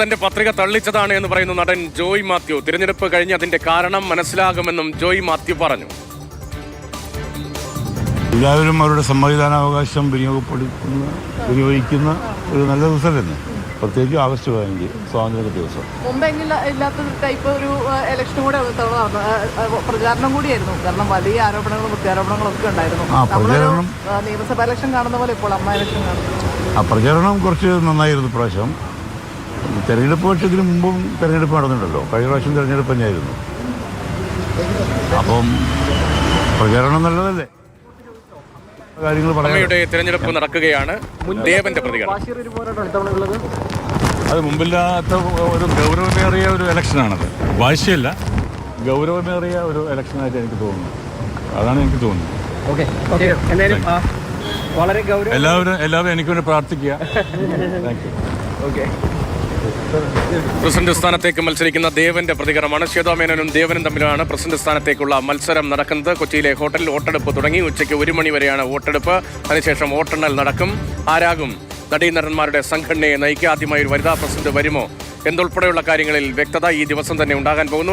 തന്റെ പത്രിക തള്ളിച്ചതാണ് എന്ന് പറയുന്ന നടൻ ജോയ് മാത്യു തിരഞ്ഞെടുപ്പ് കഴിഞ്ഞ് അതിന്റെ കാരണം മനസ്സിലാകുമെന്നും ജോയ് മാത്യു പറഞ്ഞു. എല്ലാവരും അവരുടെ സമ്മതിദാനാവകാശം വിനിയോഗിക്കുന്ന ഒരു നല്ല ദിവസം തന്നെ, പ്രത്യേകിച്ച് ആഗസ്റ്റ് 15 സ്വാതന്ത്ര്യ ദിവസം. മുമ്പെങ്കിലും ടൈപ്പ് ഒരു ഇലക്ഷൻ കൂടെ പ്രചാരണം കൂടിയായിരുന്നു. കാരണം വലിയ ആരോപണങ്ങളും പ്രത്യാരോപണങ്ങളും ഒക്കെ ഉണ്ടായിരുന്നു. പ്രചാരണം നിയമസഭാ ഇലക്ഷൻ കാണുന്ന പോലെ ഇപ്പോൾ അമ്മ ഇലക്ഷൻ കാണുന്നു. പ്രചാരണം കുറച്ച് നന്നായിരുന്നു പ്രാവശ്യം. തെരഞ്ഞെടുപ്പ് പക്ഷത്തിന് മുമ്പും തെരഞ്ഞെടുപ്പ് നടന്നിട്ടുണ്ടല്ലോ. കഴിഞ്ഞ പ്രാവശ്യം തെരഞ്ഞെടുപ്പ് തന്നെയായിരുന്നു. അപ്പം പ്രചാരണം നല്ലതല്ലേ. അമ്മയുടെ തിരഞ്ഞെടുപ്പ് നടക്കുകയാണ്. ദേവന്റെ പ്രതികരണം. അത് മുമ്പില്ലാത്ത ഒരു ഗൗരവമേറിയ ഒരു ഇലക്ഷനാണത്. വാശിയല്ല, ഗൗരവമേറിയ ഒരു ഇലക്ഷനായിട്ട് എനിക്ക് തോന്നുന്നു. അതാണ് എനിക്ക് തോന്നുന്നത്. എല്ലാവരും എനിക്ക് വേണ്ടി പ്രാർത്ഥിക്കുക. Thank you. പ്രസിഡന്റ് സ്ഥാനത്തേക്ക് മത്സരിക്കുന്ന ദേവന്റെ പ്രതികരണമാണ്. ശ്വേതാ മേനോനും ദേവനും തമ്മിലാണ് പ്രസിഡന്റ് സ്ഥാനത്തേക്കുള്ള മത്സരം നടക്കുന്നത്. കൊച്ചിയിലെ ഹോട്ടലിൽ വോട്ടെടുപ്പ് തുടങ്ങി. ഉച്ചയ്ക്ക് 1 മണി വരെയാണ് വോട്ടെടുപ്പ്. അതിനുശേഷം വോട്ടെണ്ണൽ നടക്കും. ആരാകും നടീനടന്മാരുടെ സംഘടനയെ നയിക്കുക, ആദ്യമായി ഒരു വനിതാ പ്രസിഡന്റ് വരുമോ എന്നുൾപ്പെടെയുള്ള കാര്യങ്ങളിൽ വ്യക്തത ഈ ദിവസം തന്നെ ഉണ്ടാകാൻ പോകുന്നു.